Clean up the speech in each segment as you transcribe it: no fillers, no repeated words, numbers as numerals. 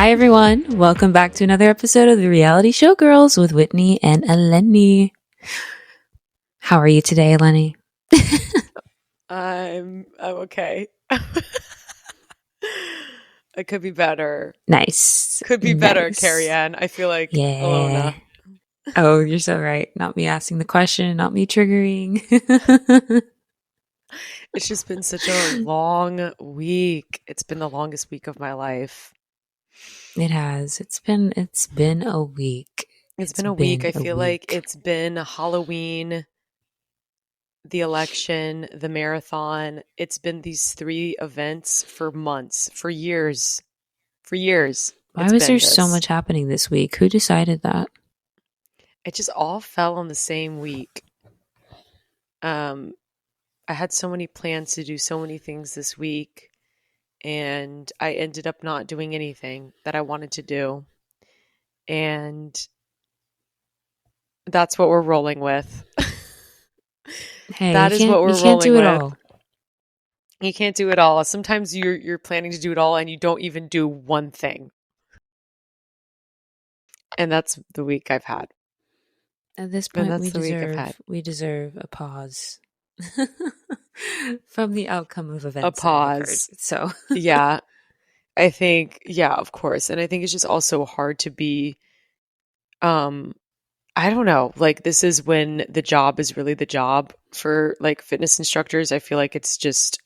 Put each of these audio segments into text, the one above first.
Hi, everyone. Welcome back to another episode of the Reality Show Girls with Whitney and Eleni. How are you today, Eleni? I'm okay. It could be better. Nice. Could be better, Carrie Nice. Ann. I feel like Yeah. Alona. Oh, you're so right. Not me asking the question, not me triggering. It's just been such a long week. It's been the longest week of my life. It has. It's been a week. It's been a week. I feel like it's been Halloween, the election, the marathon. It's been these three events for months, for years. For years. Why was there so much happening this week? Who decided that? It just all fell on the same week. I had so many plans to do so many things this week, and I ended up not doing anything that I wanted to do. And that's what we're rolling with. Hey, that is what we're rolling with. You can't do it all. You can't do it all. Sometimes you're planning to do it all and you don't even do one thing. And that's the week I've had. At this point, we deserve a pause from the outcome of events. A pause. So yeah, I think, of course. And I think it's just also hard to be, I don't know, like this is when the job is really the job for like fitness instructors. I feel like it's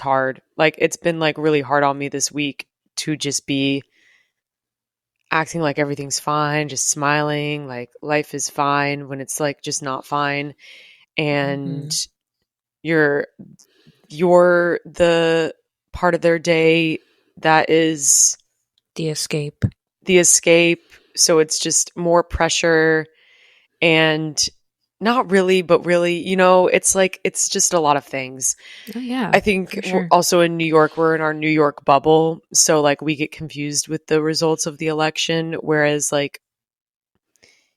hard. Like it's been like really hard on me this week to just be acting like everything's fine, just smiling, like life is fine when it's like just not fine. And you're the part of their day that is the escape. So it's just more pressure and not really, but really, it's like, it's just a lot of things. Oh, yeah. I think we're also in New York, we're in our New York bubble. So like we get confused with the results of the election. Whereas like,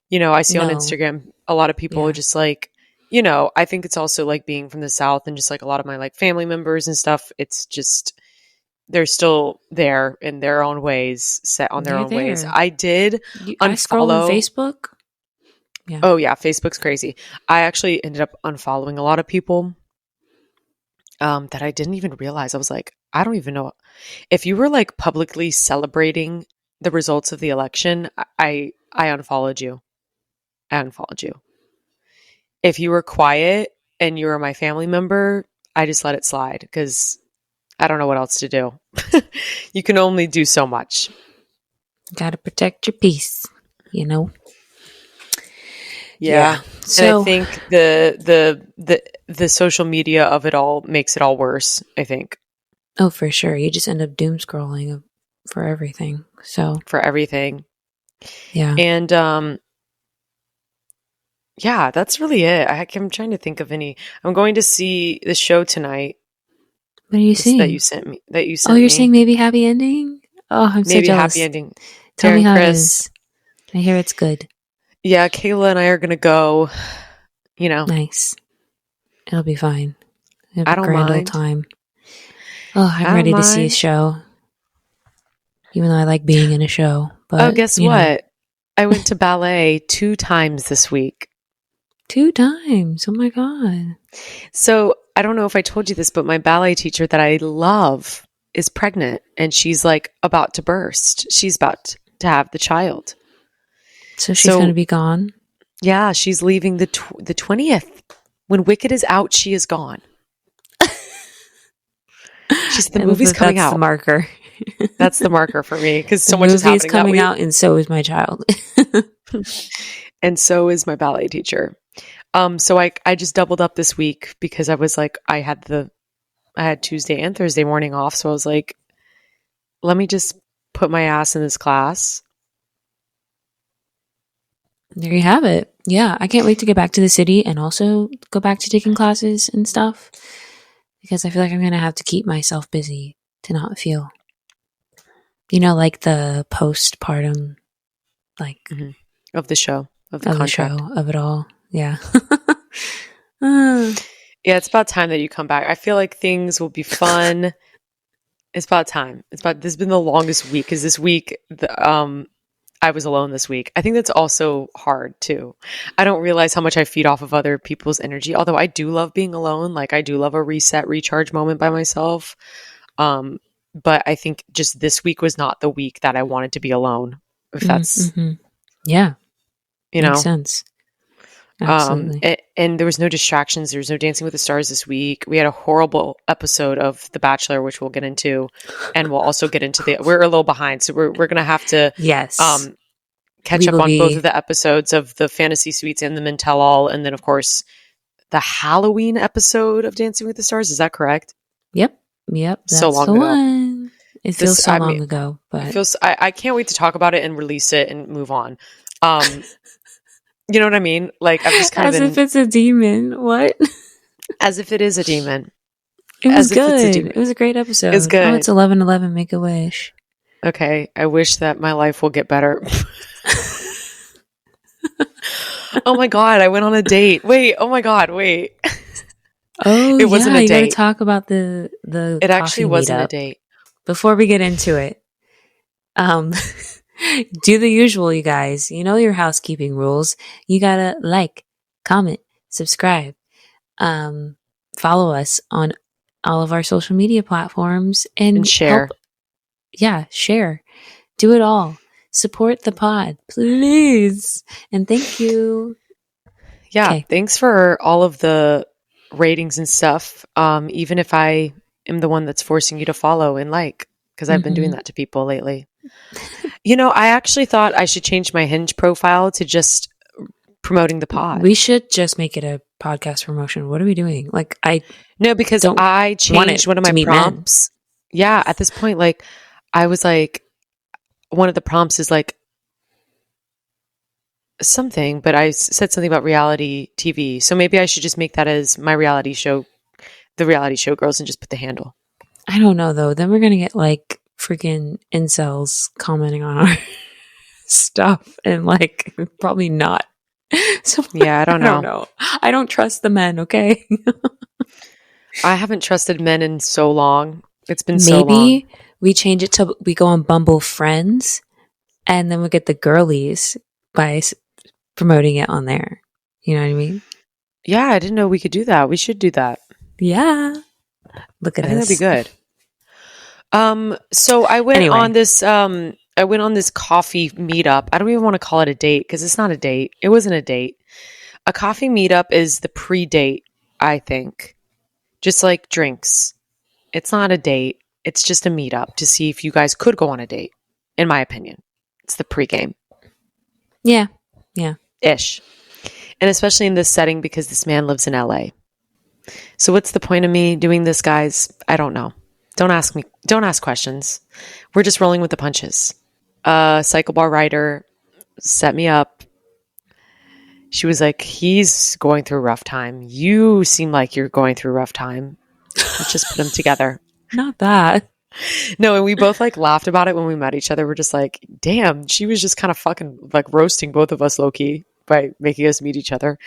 I see on Instagram, a lot of people are just like, I think it's also like being from the South and just like a lot of my like family members and stuff. It's just, they're still there in their own ways, set on their own ways. I did unfollow. I scroll on Facebook. Yeah. Oh yeah, Facebook's crazy. I actually ended up unfollowing a lot of people that I didn't even realize. I was like, I don't even know if you were like publicly celebrating the results of the election. I unfollowed you. If you were quiet and you were my family member, I just let it slide because I don't know what else to do. You can only do so much. Gotta protect your peace, Yeah. So and I think the social media of it all makes it all worse, I think. Oh, for sure. You just end up doom scrolling for everything. For everything. Yeah. And yeah, that's really it. I'm trying to think of any. I'm going to see the show tonight. What are you seeing? That you sent me. Oh, you're saying maybe happy ending? Oh, I'm so jealous. Maybe happy ending. Tell me how it is. I hear it's good. Yeah, Kayla and I are going to go, Nice. It'll be fine. It'll be I don't grand mind. Old time. Oh, I'm ready to see a show. Even though I like being in a show. But, guess what? I went to ballet 2 times this week. 2 times? Oh my God. So I don't know if I told you this, but my ballet teacher that I love is pregnant and she's like about to burst. She's about to have the child. So she's going to be gone? Yeah, she's leaving the 20th. When Wicked is out, she is gone. The movie's coming out. That's the marker. That's the marker for me because so much is happening. The movie's coming out and so is my child. And so is my ballet teacher. So I just doubled up this week because I was like, I had Tuesday and Thursday morning off. So I was like, let me just put my ass in this class. There you have it. Yeah, I can't wait to get back to the city and also go back to taking classes and stuff because I feel like I'm going to have to keep myself busy to not feel, like the postpartum, like of the show, of the contract. The show, of it all. Yeah. Yeah, it's about time that you come back. I feel like things will be fun It's about time. This has been the longest week because this week, I was alone this week. I think that's also hard too. I don't realize how much I feed off of other people's energy. Although I do love being alone. Like I do love a reset, recharge moment by myself. But I think just this week was not the week that I wanted to be alone. If that's, yeah, makes sense. Absolutely. And there was no distractions. There was no Dancing with the Stars this week. We had a horrible episode of The Bachelor, which we'll get into, and we'll also get into we're a little behind, so we're going to have to catch up on both of the episodes of the Fantasy Suites and the Men Tell All, and then of course the Halloween episode of Dancing with the Stars. Is that correct? Yep. That's so long the ago. One. It feels so long ago, but I can't wait to talk about it and release it and move on. You know what I mean? Like I've just kind of if it's a demon. What? As if it is a demon. It was good. It was a great episode. It's good. Oh, it's 11/11. Make a wish. Okay, I wish that my life will get better. Oh my god, I went on a date. Wait, oh my god, wait. Oh, it wasn't a date. You gotta talk about the It actually wasn't a date. Before we get into it, do the usual, you guys. You know your housekeeping rules. You gotta like, comment, subscribe, follow us on all of our social media platforms, and share. Share. Do it all. Support the pod, please. And thank you. Yeah, okay. Thanks for all of the ratings and stuff. Even if I am the one that's forcing you to follow and like, because I've been doing that to people lately. You know, I actually thought I should change my Hinge profile to just promoting the pod. We should just make it a podcast promotion. What are we doing? Like, because I changed one of my prompts. Men. Yeah, at this point, like, I was like, one of the prompts is like something, but I said something about reality TV. So maybe I should just make that as my reality show, the reality show girls, and just put the handle. I don't know though. Then we're going to get like freaking incels commenting on our stuff and like probably not. So yeah, I don't know. I don't trust the men. Okay. I haven't trusted men in so long. It's been so long. Maybe we change it to we go on Bumble Friends and then we get the girlies by promoting it on there. You know what I mean? Yeah, I didn't know we could do that. We should do that. Yeah. Look at us. I think that'd be good. So I went on this coffee meetup. I don't even want to call it a date because it's not a date. It wasn't a date. A coffee meetup is the pre-date, I think. Just like drinks. It's not a date. It's just a meetup to see if you guys could go on a date, in my opinion. It's the pregame. Yeah. Yeah. Ish. And especially in this setting because this man lives in LA. So what's the point of me doing this, guys? I don't know. Don't ask me. Don't ask questions. We're just rolling with the punches. Cycle bar rider set me up. She was like, he's going through a rough time. You seem like you're going through a rough time. Let's just put them together. Not that. No, and we both like laughed about it when we met each other. We're just like, damn, she was just kind of fucking like roasting both of us low-key by making us meet each other.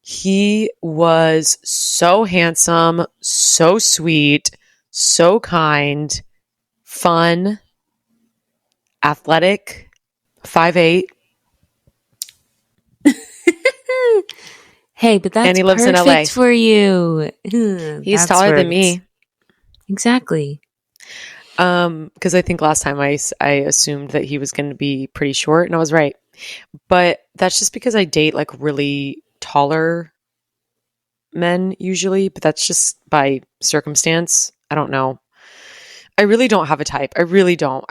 He was so handsome, so sweet, so kind, fun, athletic, 5'8". Hey, but that's and he lives in LA. For you. He's taller than me. Exactly. Because I think last time I assumed that he was going to be pretty short, and I was right. But that's just because I date like really taller men usually, but that's just by circumstance. I don't know. I really don't have a type. I really don't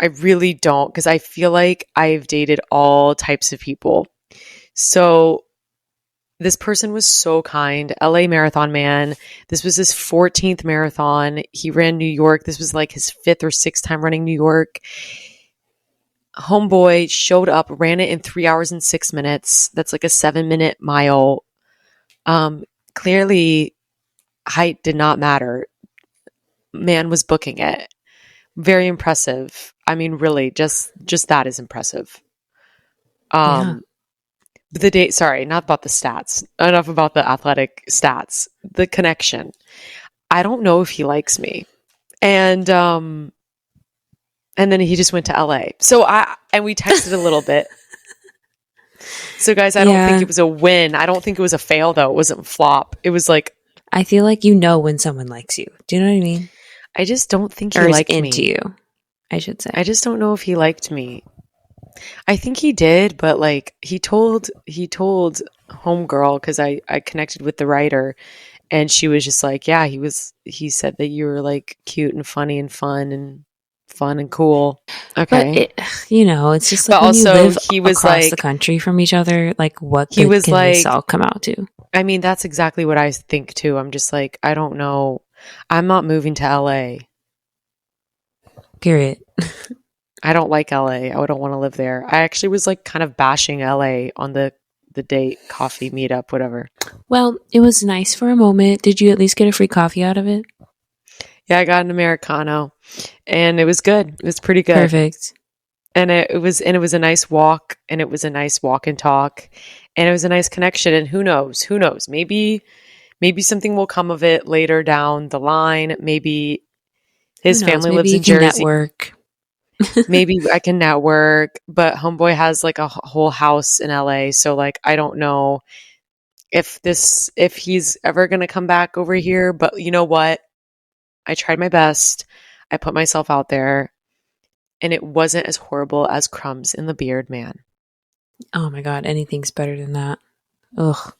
because I feel like I've dated all types of people. So this person was so kind. LA marathon man. This was his 14th marathon. He ran New York. This was like his 5th or 6th time running New York. Homeboy showed up, ran it in 3 hours and 6 minutes. That's like a 7-minute mile. Clearly, height did not matter. Man was booking it. Very impressive. I mean, really, just that is impressive. The date, sorry, not about the stats. Enough about the athletic stats. The connection. I don't know if he likes me. And And then he just went to LA. And we texted a little bit. So guys, I don't think it was a win. I don't think it was a fail though. It wasn't a flop. It was like, I feel like you know when someone likes you. Do you know what I mean? I just don't think he liked me. Or is into you, I should say. I just don't know if he liked me. I think he did, but like he told homegirl, because I connected with the writer, and she was just like, yeah, he said that you were like cute and funny and fun and cool. Okay. But it's just like but when also, you live he was across like, the country from each other, like what he good was can like, this all come out to? I mean, that's exactly what I think too. I'm just like, I don't know. I'm not moving to LA. Period. I don't like LA. I don't want to live there. I actually was like kind of bashing LA on the date, coffee, meetup, whatever. Well, it was nice for a moment. Did you at least get a free coffee out of it? Yeah, I got an Americano, and it was good. It was pretty good. Perfect. And it was a nice walk, and it was a nice walk and talk, and it was a nice connection. And who knows? Maybe something will come of it later down the line. Maybe his family lives in Jersey. Network. Maybe I can network, but homeboy has like a whole house in LA. So like, I don't know if he's ever going to come back over here, but you know what? I tried my best. I put myself out there, and it wasn't as horrible as crumbs in the beard, man. Oh my God. Anything's better than that. Ugh.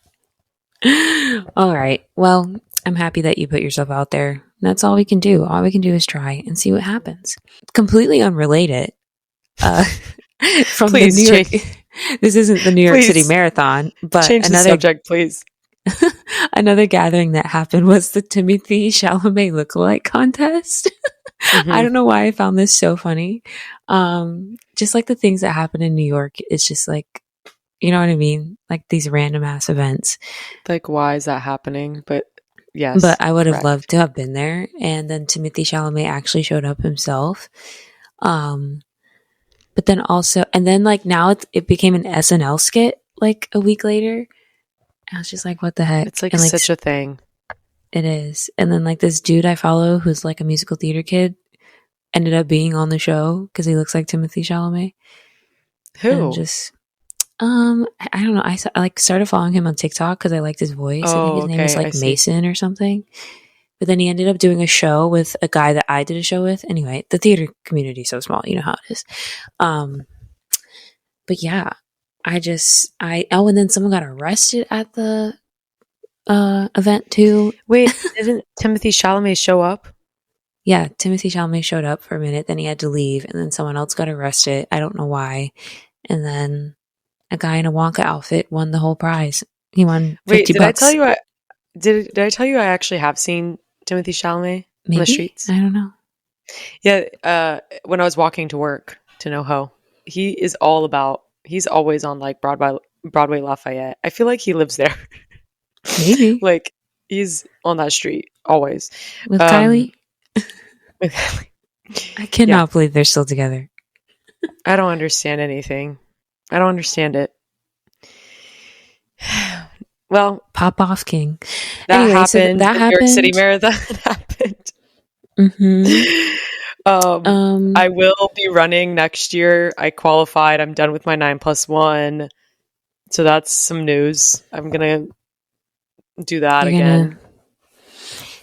All right. Well, I'm happy that you put yourself out there. That's all we can do. All we can do is try and see what happens. Completely unrelated. From please, the New York. This isn't the New York City Marathon, but change the subject, please. Another gathering that happened was the Timothee Chalamet lookalike contest. Mm-hmm. I don't know why I found this so funny. Just like the things that happen in New York, it's just like, you know what I mean? Like these random ass events. Like, why is that happening? But yes. But I would have loved to have been there. And then Timothee Chalamet actually showed up himself. But then also, and then like now it became an SNL skit like a week later. I was just like, what the heck? It's like such a thing. It is. And then like this dude I follow who's like a musical theater kid ended up being on the show because he looks like Timothee Chalamet. Who? And just, I don't know. I like started following him on TikTok because I liked his voice. I think his name is like Mason or something. But then he ended up doing a show with a guy that I did a show with. Anyway, the theater community is so small. You know how it is. But yeah, and then someone got arrested at the event too. Wait, didn't Timothee Chalamet show up? Yeah, Timothee Chalamet showed up for a minute, then he had to leave, and then someone else got arrested. I don't know why. And then a guy in a Wonka outfit won the whole prize. He won $50. Wait, did I tell you? Did I tell you I actually have seen Timothee Chalamet on the streets? I don't know. Yeah, when I was walking to work to NoHo, he's always on like Broadway Lafayette. I feel like he lives there. Maybe. Like he's on that street always. With Kylie? With Kylie. I cannot believe they're still together. I don't understand anything. I don't understand it. Well, pop off king. That happened. So that happened. New York City Marathon happened. Mm-hmm. I will be running next year. I qualified. I'm done with my 9+1. So that's some news. I'm gonna do that again.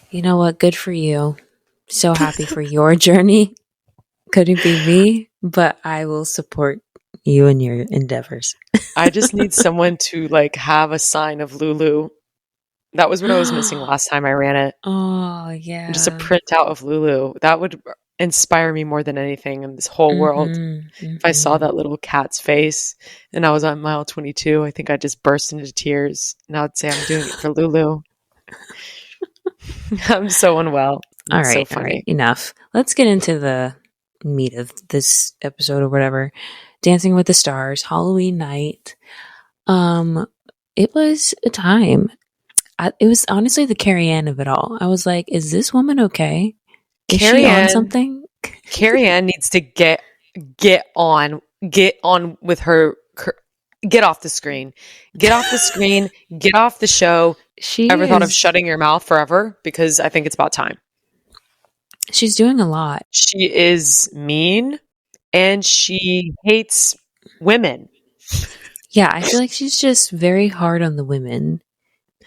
You know what? Good for you. So happy for your journey. Couldn't be me, but I will support you and your endeavors. I just need someone to like have a sign of Lulu. That was what I was missing last time I ran it. Oh, yeah. Just a printout of Lulu. That would inspire me more than anything in this whole world. If I saw that little cat's face and I was on mile 22, I think I'd just burst into tears. And I would say, I'm doing it for Lulu. I'm so unwell. All right. Enough. Let's get into the meat of this episode or whatever. Dancing with the Stars, Halloween night. It was a time. It was honestly the Carrie Ann of it all. I was like, is this woman okay? Is Carrie Ann on something? Carrie Ann needs to get on with her. Get off the screen. Get off the screen. Get off the show. Thought of shutting your mouth forever? Because I think it's about time. She's doing a lot. She is mean and she hates women. Yeah, I feel like she's just very hard on the women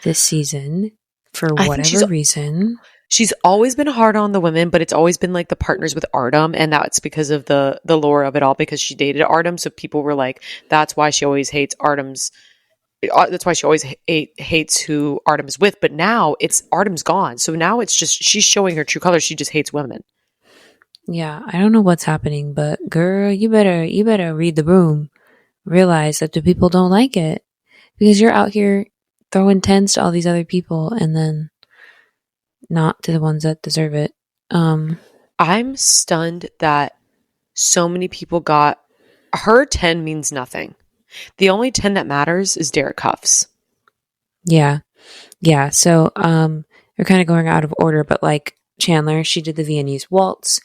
this season for whatever reason. She's always been hard on the women, but it's always been like the partners with Artem, and that's because of the lore of it all, because she dated Artem, so people were like, that's why she always hates Artem's. That's why she always hates who Artem's with. But now it's Artem's gone, so now it's just she's showing her true colors. She just hates women. Yeah, I don't know what's happening, but girl, you better read the room. Realize that the people don't like it because you're out here throwing tens to all these other people and then not to the ones that deserve it. I'm stunned that so many people got her 10 means nothing. The only 10 that matters is Derek Huff's. Yeah. So we're kind of going out of order, but like Chandler, she did the Viennese waltz,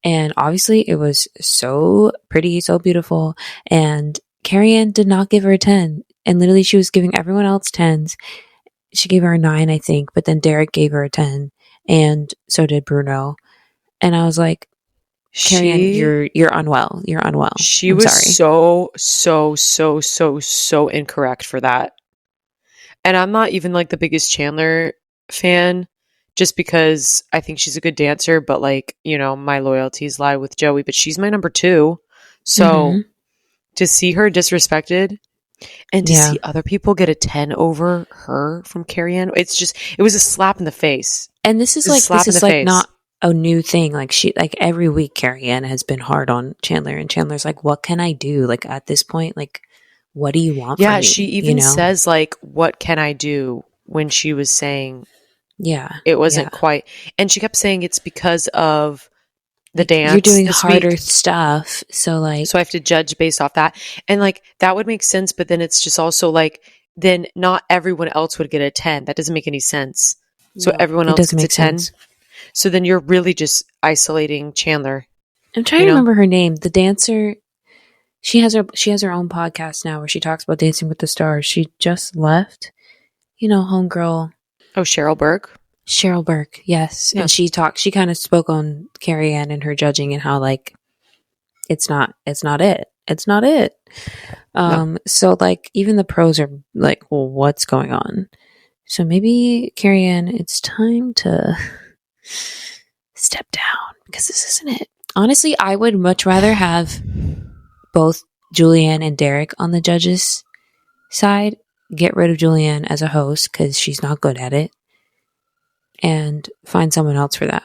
and obviously it was so pretty, so beautiful, and Carrie Ann did not give her a 10, and literally she was giving everyone else 10s. She gave her a 9, I think, but then Derek gave her a 10, and so did Bruno. And I was like, Carrie Ann, you're unwell. You're unwell. She was so incorrect for that. And I'm not even like the biggest Chandler fan, just because I think she's a good dancer, but like, you know, my loyalties lie with Joey, but she's my number 2. So to see her disrespected and to see other people get a 10 over her from Carrie Ann, it was a slap in the face. And this is not a new thing. Like every week Carrie Ann has been hard on Chandler, and Chandler's like, what can I do? Like at this point, like, what do you want from me? Yeah, she even says like, what can I do, when she was saying it wasn't quite. And she kept saying it's because of the dance. You're doing harder stuff. So I have to judge based off that. And like, that would make sense. But then it's just also like, then not everyone else would get a 10. That doesn't make any sense. So everyone else gets a 10. So then you're really just isolating Chandler. I'm trying to remember her name. The dancer, she has her own podcast now where she talks about Dancing with the Stars. She just left. Homegirl. Oh, Cheryl Burke? Cheryl Burke, yes. Yeah. And she kind of spoke on Carrie Ann and her judging and how like it's not it. It's not it. No. So like even the pros are like, well, what's going on? So maybe Carrie Ann, it's time to step down because this isn't it. Honestly, I would much rather have both Julianne and Derek on the judges' side. Get rid of Julianne as a host because she's not good at it, and find someone else for that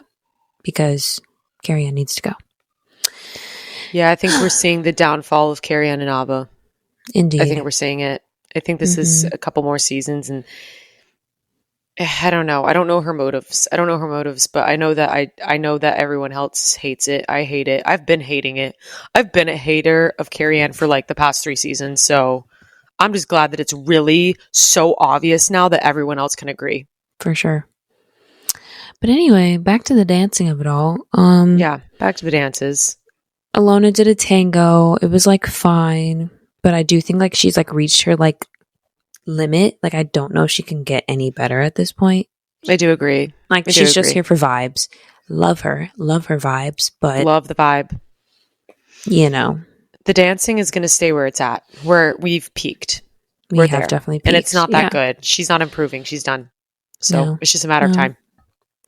because Carrie Ann needs to go. Yeah, I think we're seeing the downfall of Carrie Ann Inaba. Indeed. I think we're seeing it. I think this is a couple more seasons, and I don't know. I don't know her motives. But I know that everyone else hates it. I hate it. I've been hating it. I've been a hater of Carrie Ann for like the past 3 seasons, so I'm just glad that it's really so obvious now that everyone else can agree. For sure. But anyway, back to the dancing of it all. Yeah, back to the dances. Alona did a tango. It was like fine, but I do think like she's like reached her like limit. Like I don't know if she can get any better at this point. I do agree. Like she's just here for vibes. Love her vibes, but love the vibe. The dancing is going to stay where it's at. Where we've peaked. We have definitely peaked. And it's not that good. She's not improving. She's done. So it's just a matter of time,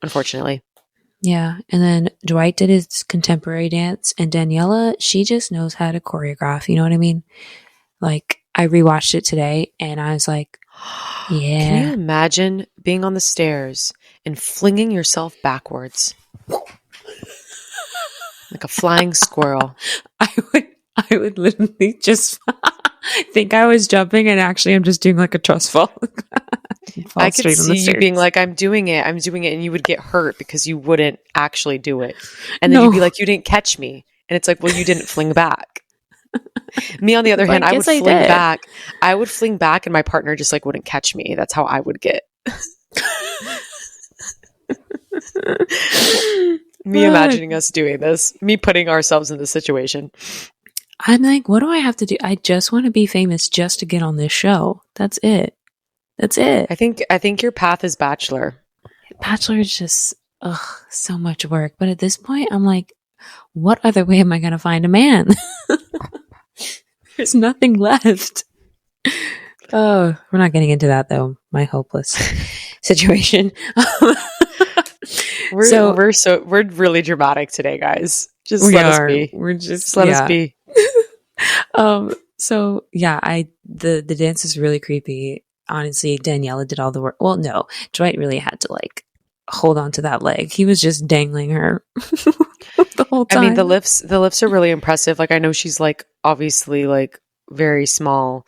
unfortunately. Yeah. And then Dwight did his contemporary dance, and Daniela, she just knows how to choreograph. You know what I mean? Like I rewatched it today and I was like, yeah. Can you imagine being on the stairs and flinging yourself backwards? Like a flying squirrel. I would literally just think I was jumping, and actually I'm just doing like a trust fall. I could see you being like, I'm doing it, and you would get hurt because you wouldn't actually do it. And then you'd be like, you didn't catch me. And it's like, well, you didn't fling back. Me, on the other hand, I would fling back. I would fling back, and my partner just like wouldn't catch me. That's how I would get. Me imagining us doing this. Me putting ourselves in this situation. I'm like, what do I have to do? I just want to be famous just to get on this show. That's it. I think your path is Bachelor. Bachelor is just, ugh, so much work. But at this point, I'm like, what other way am I going to find a man? There's nothing left. Oh, we're not getting into that though. My hopeless situation. We're really dramatic today, guys. Just let us be. Just let us be. So yeah, the dance is really creepy. Honestly, Daniela did all the work. Well, no, Dwight really had to like hold on to that leg. He was just dangling her the whole time. I mean, the lifts are really impressive. Like, I know she's like obviously like very small,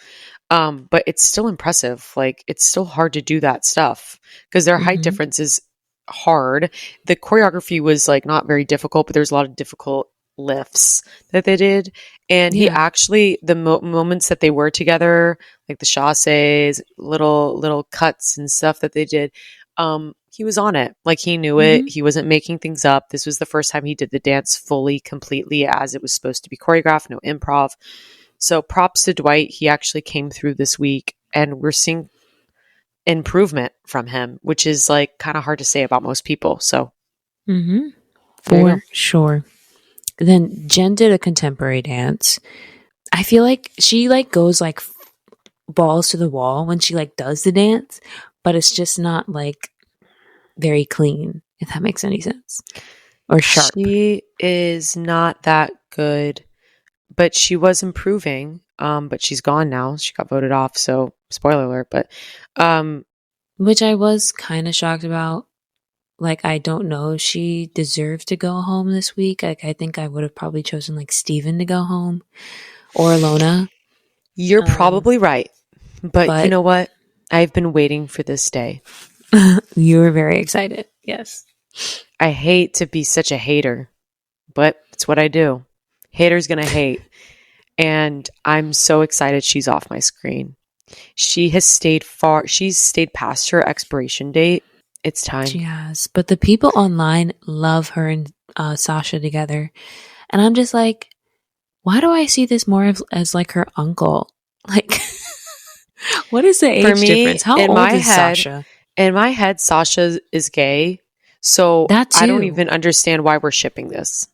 but it's still impressive. Like, it's still hard to do that stuff because their height difference is hard. The choreography was like not very difficult, but there's a lot of difficult lifts that they did. And he actually, the moments that they were together, like the chasses, little cuts and stuff that they did, he was on it. Like, he knew it. He wasn't making things up. This was the first time he did the dance fully, completely as it was supposed to be choreographed, no improv. So props to Dwight. He actually came through this week, and we're seeing improvement from him, which is like kind of hard to say about most people. So for sure. Then Jen did a contemporary dance. I feel like she like goes like balls to the wall when she like does the dance, but it's just not like very clean, if that makes any sense, or sharp. She is not that good, but she was improving. But she's gone now. She got voted off. So spoiler alert. But which I was kind of shocked about. Like, I don't know if she deserved to go home this week. Like, I think I would have probably chosen like Steven to go home or Ilona. You're probably right. But you know what? I've been waiting for this day. You were very excited. Yes. I hate to be such a hater, but it's what I do. Haters gonna hate. And I'm so excited she's off my screen. She's stayed past her expiration date. It's time. She has. But the people online love her and Sasha together. And I'm just like, why do I see this more as like her uncle? Like, what is the age difference? How old is Sasha? In my head, Sasha is gay. So I don't even understand why we're shipping this.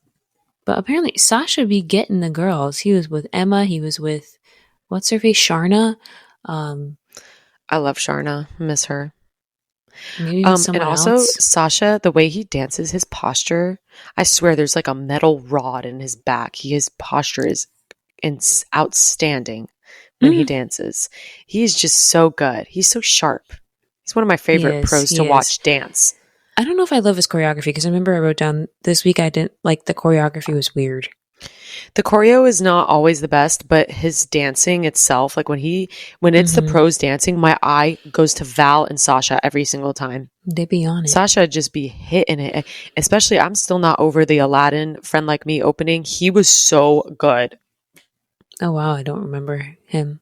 But apparently Sasha be getting the girls. He was with Emma. He was with, what's her face? Sharna. I love Sharna. Miss her. Maybe and also else. Sasha, the way he dances, his posture, I swear there's like a metal rod in his back. His posture is outstanding when he dances. He is just so good. He's so sharp. He's one of my favorite pros to watch dance. I don't know if I love his choreography because I remember I wrote down this week I didn't like the choreography was weird. The choreo is not always the best, but his dancing itself, like when it's the pros dancing, my eye goes to Val and Sasha every single time. They be on it. Sasha just be hitting it. Especially, I'm still not over the Aladdin Friend Like Me opening. He was so good. Oh, wow. I don't remember him.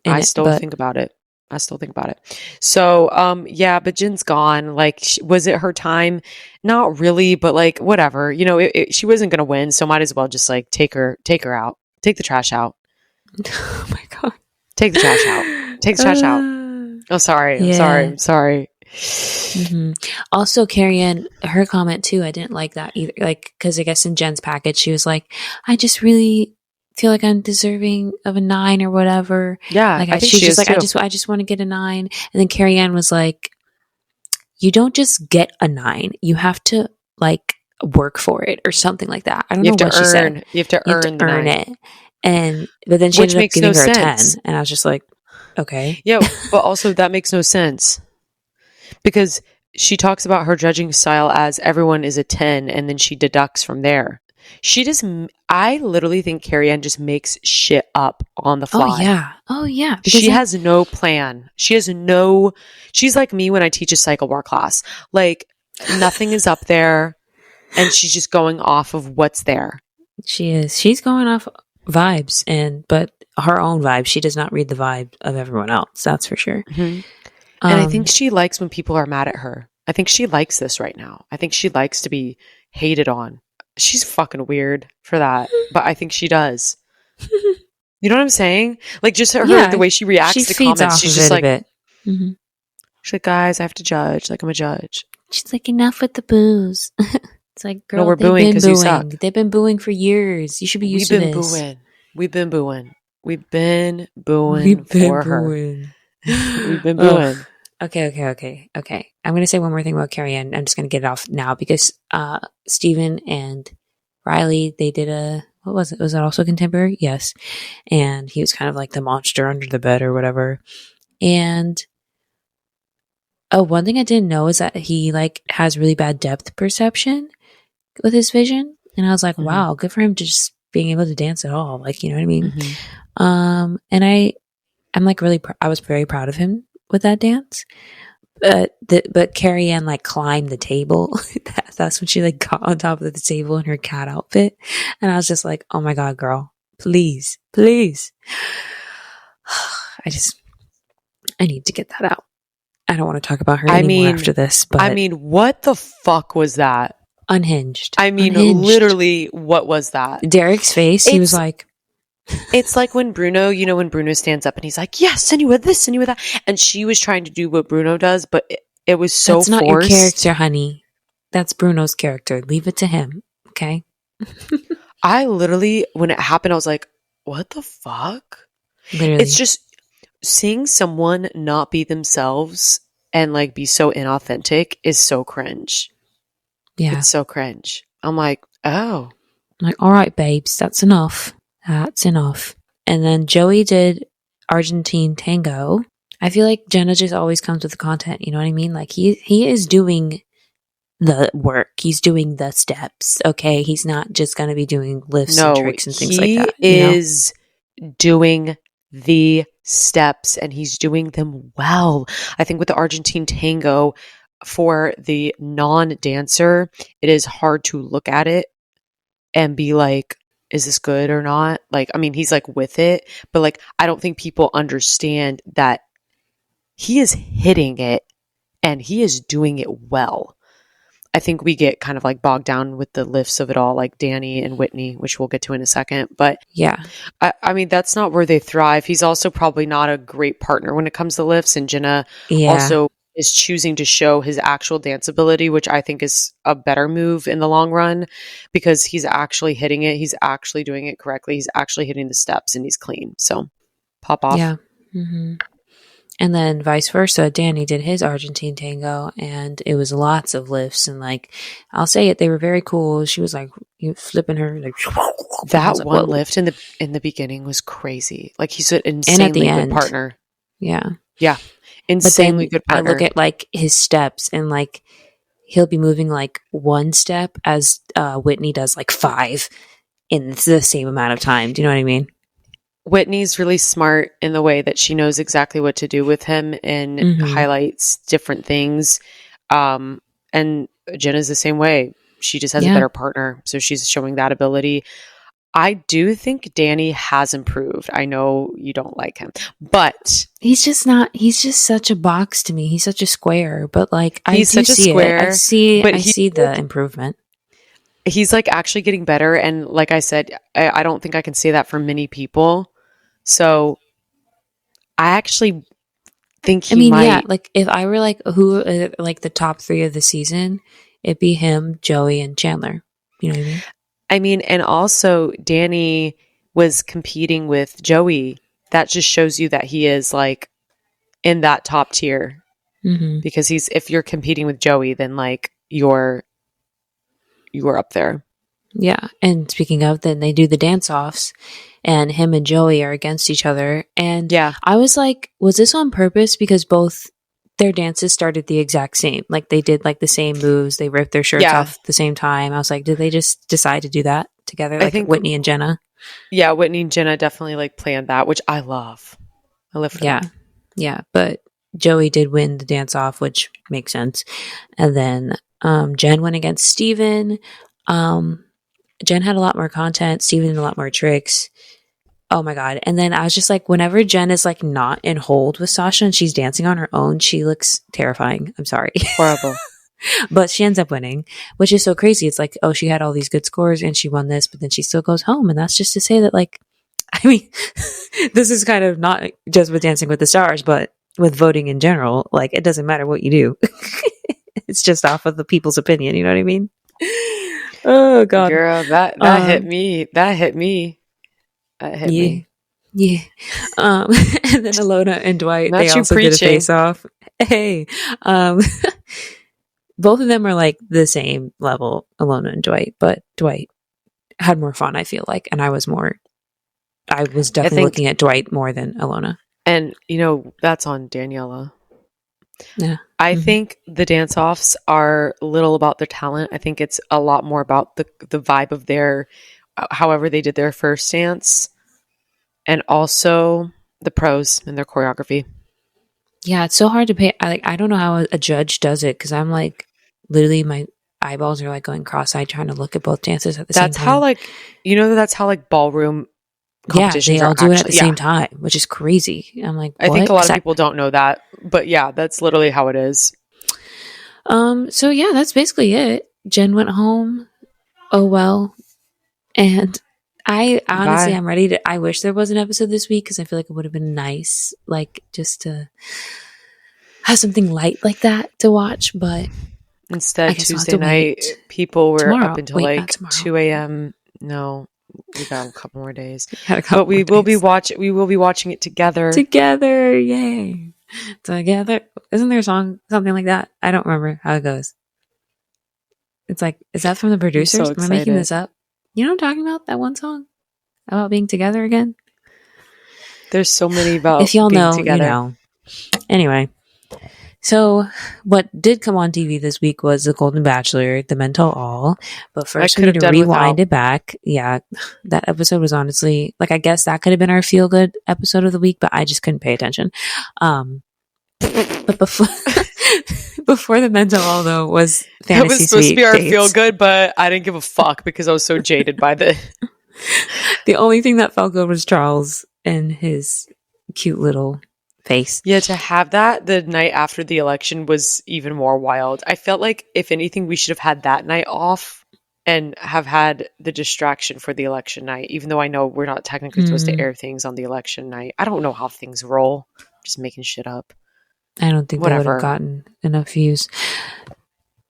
I still think about it. So, yeah, but Jin's gone. Like, was it her time? Not really, but like, whatever. You know, she wasn't going to win, so might as well just like take her out. Take the trash out. Oh my God. Take the trash out. Take the trash out. Oh, sorry. I'm sorry. Mm-hmm. Also, Carrie Ann, her comment too, I didn't like that either. Like, because I guess in Jen's package, she was like, I just really feel like I'm deserving of a 9 or whatever. Yeah, like I think she's just like, too. I just want to get a 9. And then Carrie Ann was like, you don't just get a 9. You have to like work for it or something like that. I don't know what she said. You have to earn it. But then she ended up giving her a 10, and I was just like, okay. Yeah, but also that makes no sense because she talks about her judging style as everyone is a 10, and then she deducts from there. I literally think Carrie Ann just makes shit up on the fly. Oh yeah. She has no plan. She's like me when I teach a cycle bar class. Like, nothing is up there, and she's just going off of what's there. She is. She's going off vibes, but her own vibe. She does not read the vibe of everyone else. That's for sure. Mm-hmm. And I think she likes when people are mad at her. I think she likes this right now. I think she likes to be hated on. She's fucking weird for that, but I think she does. You know what I'm saying? Like, just the way she reacts to comments. She's just like, she's like, guys, I have to judge. Like, I'm a judge. She's like, enough with the booze. It's like, girl, no, we're booing because you suck. They've been booing for years. You should be used to this. We've been booing. We've been booing for her. We've been booing. Okay. I'm going to say one more thing about Carrie Ann. I'm just going to get it off now because Steven and Riley, they did what was it? Was it also contemporary? Yes. And he was kind of like the monster under the bed or whatever. And one thing I didn't know is that he like has really bad depth perception with his vision. And I was like, wow, good for him just being able to dance at all. Like, you know what I mean? And I'm like really, I was very proud of him with that dance. But Carrie Ann like climbed the table. That's when she like got on top of the table in her cat outfit. And I was just like, oh my God, girl, please. I need to get that out. I don't want to talk about her anymore after this. But I mean, what the fuck was that? Unhinged. Literally, what was that? Derek's face, he was like... It's like when Bruno stands up and he's like, yes, and you with this, and you with that. And she was trying to do what Bruno does, but it was so forced. That's not your character, honey. That's Bruno's character. Leave it to him, okay? I literally, when it happened, I was like, what the fuck? Literally. It's just seeing someone not be themselves and like be so inauthentic is so cringe. Yeah. It's so cringe. I'm like, oh. I'm like, all right, babes, that's enough. That's enough. And then Joey did Argentine Tango. I feel like Jenna just always comes with the content, you know what I mean? Like he is doing the work. He's doing the steps, okay? He's not just going to be doing lifts and tricks and things like that. He is doing the steps and he's doing them well. I think with the Argentine Tango, for the non-dancer, it is hard to look at it and be like, is this good or not? Like, I mean, he's like with it, but like, I don't think people understand that he is hitting it and he is doing it well. I think we get kind of like bogged down with the lifts of it all, like Danny and Whitney, which we'll get to in a second. But yeah, I mean, that's not where they thrive. He's also probably not a great partner when it comes to lifts. And Jenna also is choosing to show his actual dance ability, which I think is a better move in the long run because he's actually hitting it. He's actually doing it correctly. He's actually hitting the steps and he's clean. So pop off. Yeah. Mm-hmm. And then vice versa, Danny did his Argentine Tango and it was lots of lifts and like, I'll say it, they were very cool. She was like, you flipping her like that one like, lift in the beginning was crazy. Like he's an insanely good partner. Yeah. Yeah. Insanely good partner. I look at like his steps and like he'll be moving like one step as Whitney does like 5 in the same amount of time. Do you know what I mean? Whitney's really smart in the way that she knows exactly what to do with him and highlights different things. And Jenna's the same way. She just has a better partner. So she's showing that ability. I do think Danny has improved. I know you don't like him, but he's just such a box to me. He's such a square, but like I see the improvement. He's like actually getting better. And like I said, I don't think I can say that for many people. So I actually think he might. Yeah, like if I were like who like the top 3 of the season, it'd be him, Joey, and Chandler. You know what I mean? I mean, and also Danny was competing with Joey. That just shows you that he is like in that top tier. Because if you're competing with Joey, then like you're up there. Yeah. And speaking of, then they do the dance offs and him and Joey are against each other. And I was like, was this on purpose? Because both their dances started the exact same. Like they did like the same moves. They ripped their shirts off at the same time. I was like, did they just decide to do that together? Like I think Whitney and Jenna. Yeah, Whitney and Jenna definitely like planned that, which I love. I live for that. Yeah. But Joey did win the dance off, which makes sense. And then Jen went against Steven. Jen had a lot more content. Steven had a lot more tricks. Oh my God. And then I was just like, whenever Jen is like not in hold with Sasha and she's dancing on her own, she looks terrifying. I'm sorry. Horrible. But she ends up winning, which is so crazy. It's like, oh, she had all these good scores and she won this, but then she still goes home. And that's just to say that like, I mean, this is kind of not just with Dancing with the Stars, but with voting in general. Like it doesn't matter what you do. It's just off of the people's opinion. You know what I mean? Oh God, girl, that hit me. That hit me. That hit me. Yeah. And then Alona and Dwight, they also did a face off. Hey, both of them are like the same level, Alona and Dwight, but Dwight had more fun, I feel like, and I was definitely looking at Dwight more than Alona. And that's on Daniela. Yeah. I think the dance-offs are little about their talent. I think it's a lot more about the vibe of their, however they did their first dance, and also the pros and their choreography. Yeah, it's so hard to pay. I don't know how a judge does it, because I'm like, literally my eyeballs are like going cross-eyed trying to look at both dances at the same time. That's how ballroom competitions they all do it at the same time, which is crazy. I'm like, what? I think a lot of people don't know that, but yeah, that's literally how it is. So yeah, that's basically it. Jen went home. Oh well. And I honestly, I'm ready to, I wish there was an episode this week, because I feel like it would have been nice, like, just to have something light like that to watch, but instead Tuesday night people were up until 2 a.m. No, we got a couple more days. But we will be watching it together. Together, yay. Together. Isn't there a song, something like that? I don't remember how it goes. It's like, is that from the producers? Am I making this up? You know what I'm talking about? That one song about being together again? There's so many about if y'all being know, together. You know. Anyway. So what did come on TV this week was The Golden Bachelor, The Men Tell All. But first we need to rewind it back. Yeah, that episode was honestly, like, I guess that could have been our feel-good episode of the week, but I just couldn't pay attention. But before The Men Tell All, though, was Fantasy Suite. It was supposed to be our feel-good, but I didn't give a fuck because I was so jaded by the... The only thing that felt good was Charles and his cute little... face. Yeah, to have that the night after the election was even more wild. I felt like, if anything, we should have had that night off and have had the distraction for the election night, even though I know we're not technically supposed to air things on the election night. I don't know how things roll. Just making shit up. I don't think they would have gotten enough views.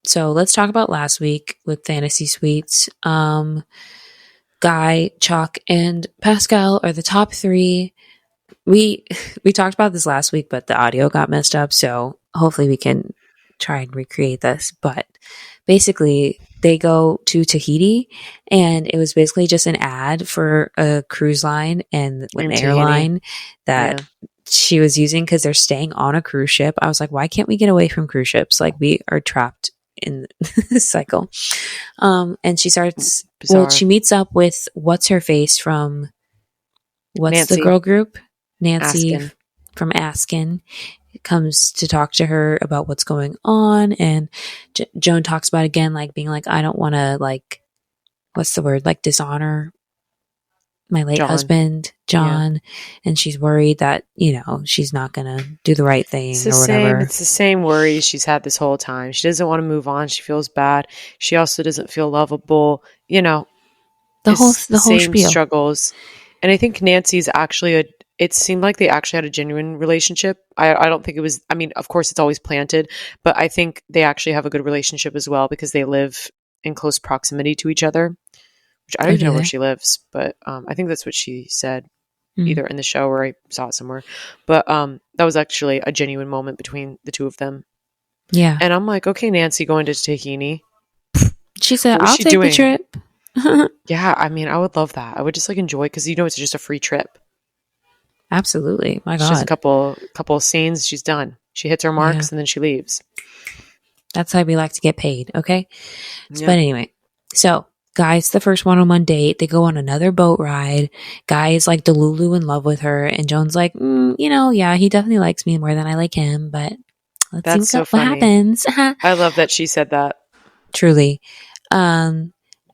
So let's talk about last week with Fantasy Suites. Guy, Chuck, and Pascal are the top three. We talked about this last week, but the audio got messed up, so hopefully we can try and recreate this. But basically, they go to Tahiti, and it was basically just an ad for a cruise line and an airline that she was using, because they're staying on a cruise ship. I was like, why can't we get away from cruise ships? Like, we are trapped in this cycle. And she starts, she meets up with what's her face from, what's Nancy. The girl group? Nancy Askin. From Askin comes to talk to her about what's going on, and Joan talks about, again, like, being like, I don't want to, like, what's the word, like, dishonor my late husband, John, and she's worried that, she's not gonna do the right thing or whatever. It's the same worry she's had this whole time. She doesn't want to move on. She feels bad. She also doesn't feel lovable. The whole spiel. Struggles. And I think Nancy's actually it seemed like they actually had a genuine relationship. I don't think it was, I mean, of course it's always planted, but I think they actually have a good relationship as well, because they live in close proximity to each other, which I don't even know where she lives, but I think that's what she said, either in the show or I saw it somewhere. But that was actually a genuine moment between the two of them. Yeah. And I'm like, okay, Nancy going to Tahiti. She said, I'll take the trip. Yeah, I mean, I would love that. I would just enjoy, because it's just a free trip. Absolutely. My God. She's a couple of scenes, she's done. She hits her marks and then she leaves. That's how we like to get paid, okay? Yeah. But anyway, so Guy's the first one-on-one date. They go on another boat ride. Guy is like Delulu in love with her, and Joan's like, yeah, he definitely likes me more than I like him, but let's see what happens. I love that she said that. Truly.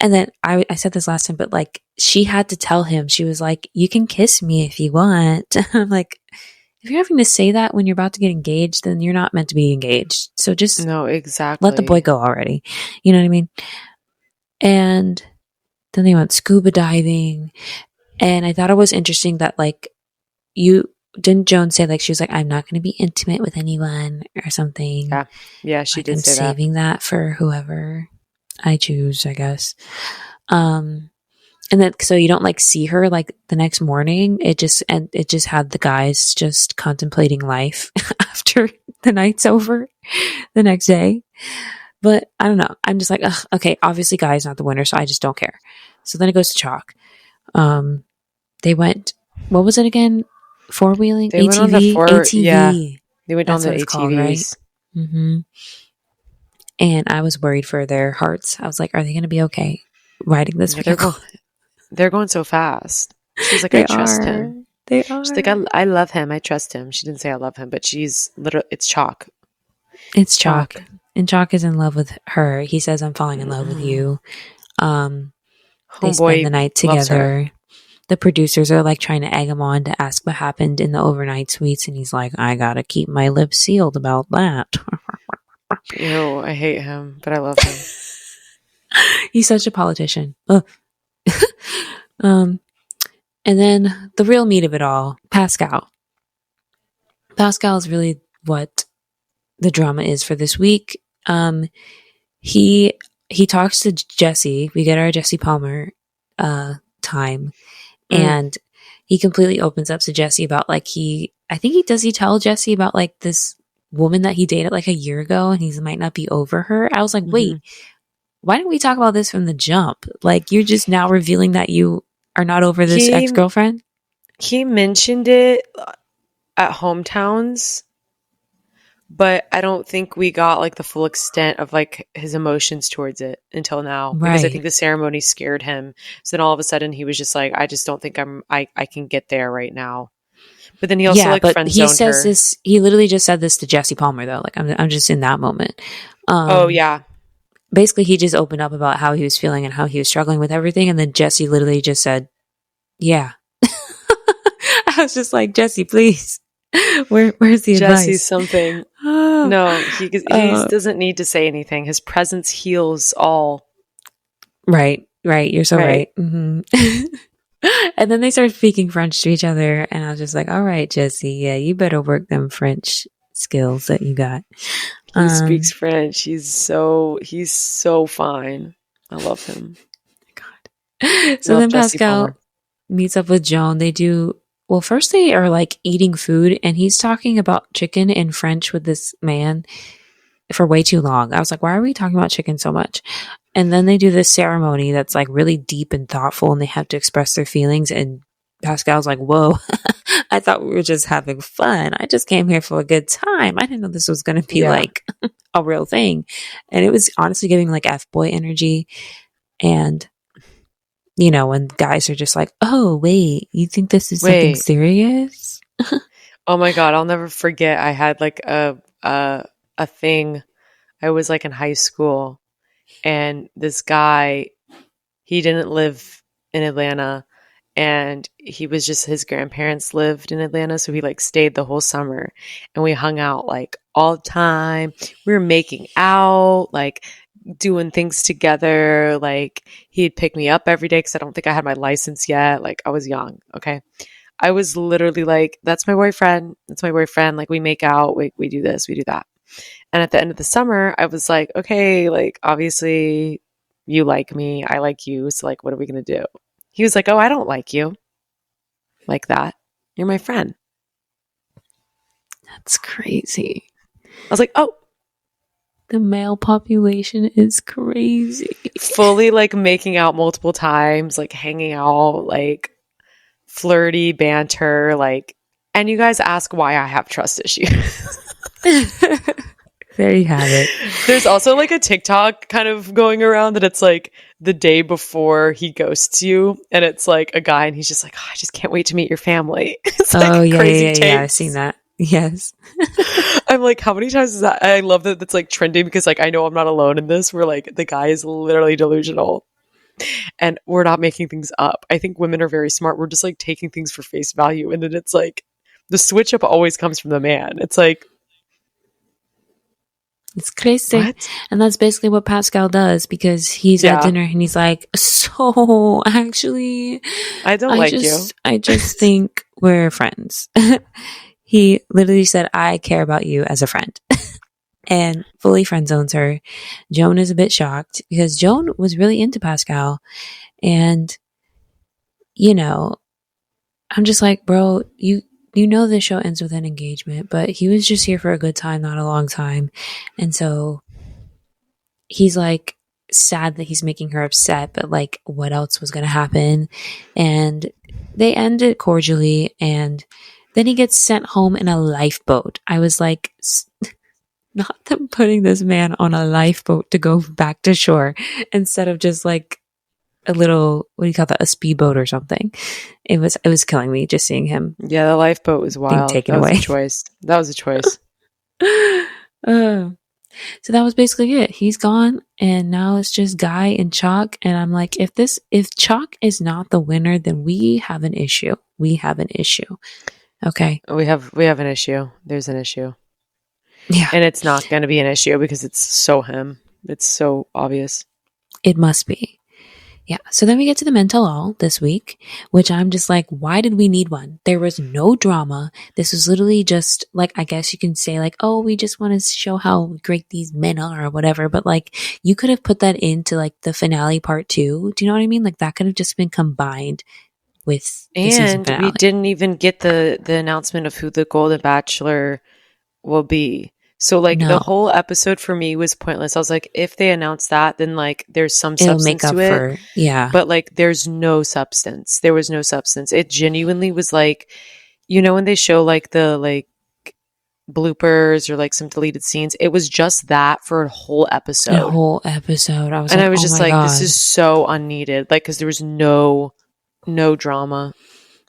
And then I said this last time, but like, she had to tell him, she was like, you can kiss me if you want. I'm like, if you're having to say that when you're about to get engaged, then you're not meant to be engaged. So just let the boy go already. You know what I mean? And then they went scuba diving. And I thought it was interesting that, like, didn't Joan say, like, she was like, I'm not going to be intimate with anyone or something? Yeah, she like, did I'm say saving that for whoever I choose, I guess. And then, so you don't like see her like the next morning. It just had the guys just contemplating life after the night's over the next day. But I don't know. I'm just like, ugh, okay, obviously Guy's not the winner, so I just don't care. So then it goes to chalk. They went, what was it again? Four-wheeling? They went on the ATV? Yeah, they went That's on what the it's called, right? ATVs. Mm-hmm. And I was worried for their hearts. I was like, are they going to be okay riding this vehicle? They're going so fast. She was like, They I trust are. him. They are. She's like, I love him. I trust him. She didn't say I love him, but she's literally, it's chalk. It's chalk. And Chalk is in love with her. He says, I'm falling in love with you. They spend the night together. The producers are like trying to egg him on to ask what happened in the overnight suites. And he's like, I got to keep my lips sealed about that. Ew, I hate him, but I love him. He's such a politician. And then the real meat of it all, Pascal. Pascal is really what the drama is for this week. He talks to Jesse. We get our Jesse Palmer time, and he completely opens up to Jesse about like he tell Jesse about like this woman that he dated like a year ago, and he might not be over her. I was like, wait, why didn't we talk about this from the jump? Like, you're just now revealing that you are not over this ex-girlfriend? He mentioned it at Hometowns, but I don't think we got like the full extent of like his emotions towards it until now. Right. Because I think the ceremony scared him. So then all of a sudden he was just like, I just don't think I can get there right now. But then he also friend zoned her. This. He literally just said this to Jesse Palmer though. Like I'm just in that moment. Basically, he just opened up about how he was feeling and how he was struggling with everything, and then Jesse literally just said, "Yeah." I was just like, Jesse, please. Where's the advice? Jesse's something. No, he doesn't need to say anything. His presence heals all. Right. You're so right. Mm-hmm. And then they started speaking French to each other, and I was just like, all right, Jesse, yeah, you better work them French skills that you got. He speaks French. He's so fine. I love him. God. So then Pascal meets up with Joan. First they are like eating food, and he's talking about chicken in French with this man for way too long. I was like, why are we talking about chicken so much? And then they do this ceremony that's like really deep and thoughtful, and they have to express their feelings. And Pascal's like, whoa, I thought we were just having fun. I just came here for a good time. I didn't know this was going to be like a real thing. And it was honestly giving like F-boy energy. And, you know, when guys are just like, oh, wait, you think this is something serious? Oh my God, I'll never forget. I had like a thing. I was like in high school, and this guy, he didn't live in Atlanta. And he was just, his grandparents lived in Atlanta. So he like stayed the whole summer, and we hung out like all the time. We were making out, like doing things together. Like he'd pick me up every day because I don't think I had my license yet. Like I was young. Okay. I was literally like, that's my boyfriend. That's my boyfriend. Like we make out, we do this, we do that. And at the end of the summer, I was like, okay, like obviously you like me. I like you. So like, what are we going to do? He was like, oh, I don't like you like that. You're my friend. That's crazy. I was like, oh. The male population is crazy. Fully like making out multiple times, like hanging out, like flirty banter, like, and you guys ask why I have trust issues. There you have it. There's also like a TikTok kind of going around that it's like the day before he ghosts you, and it's like a guy and he's just like, oh, I just can't wait to meet your family. It's like crazy yeah, I've seen that. Yes. I'm like, how many times is that? I love that it's like trending because like I know I'm not alone in this, where like the guy is literally delusional and we're not making things up. I think women are very smart. We're just like taking things for face value, and then it's like the switch up always comes from the man. It's like, it's crazy. What? And that's basically what Pascal does, because he's at dinner and he's like, so actually, I don't like you. I just think we're friends. He literally said, I care about you as a friend. And fully friend zones her. Joan is a bit shocked because Joan was really into Pascal. And, you know, I'm just like, bro, you know the show ends with an engagement, but he was just here for a good time, not a long time. And so he's like sad that he's making her upset, but like what else was going to happen? And they ended cordially, and then he gets sent home in a lifeboat. I was like, not them putting this man on a lifeboat to go back to shore instead of just like a little, what do you call that, a speedboat or something. It was killing me just seeing him. Yeah, the lifeboat was wild. Being taken away. That was a choice. So that was basically it. He's gone, and now it's just Guy and Chalk. And I'm like, if Chalk is not the winner, then we have an issue. We have an issue. Okay. We have an issue. There's an issue. Yeah. And it's not going to be an issue because it's so him. It's so obvious. It must be. Yeah. So then we get to the mental all this week, which I'm just like, why did we need one? There was no drama. This was literally just like, I guess you can say like, oh, we just want to show how great these men are or whatever. But like, you could have put that into like the finale part 2. Do you know what I mean? Like that could have just been combined with the season finale. We didn't even get the announcement of who the Golden Bachelor will be. So like the whole episode for me was pointless. I was like, if they announce that, then like there's some substance to it. Yeah. But like there's no substance. There was no substance. It genuinely was like, you know, when they show like the like bloopers or like some deleted scenes, it was just that for a whole episode. A whole episode. I was just like, this is so unneeded. Like, because there was no drama.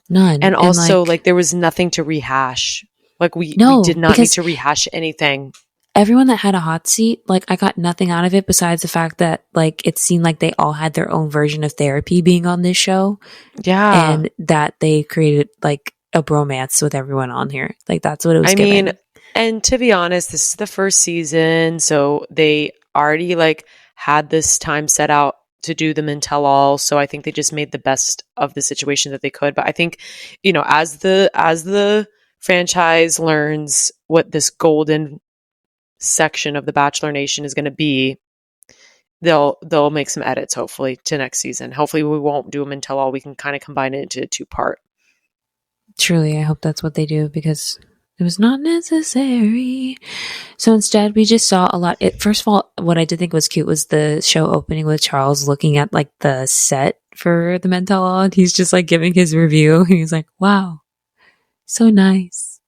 None. And also like there was nothing to rehash. Like we did not need to rehash anything. Everyone that had a hot seat, like I got nothing out of it besides the fact that like it seemed like they all had their own version of therapy being on this show. Yeah. And that they created like a bromance with everyone on here. Like that's what it was giving. Mean, and to be honest, this is the first season, so they already like had this time set out to do them and tell all. So I think they just made the best of the situation that they could. But I think, you know, as the franchise learns what this golden section of the Bachelor Nation is going to be, they'll make some edits hopefully to next season. Hopefully we won't do them until all. We can kind of combine it into a 2-part. Truly, I hope that's what they do because it was not necessary. So instead, we just saw a lot. First of all, what I did think was cute was the show opening with Charles looking at like the set for the Men Tell All, and he's just like giving his review. He's like, "Wow, so nice."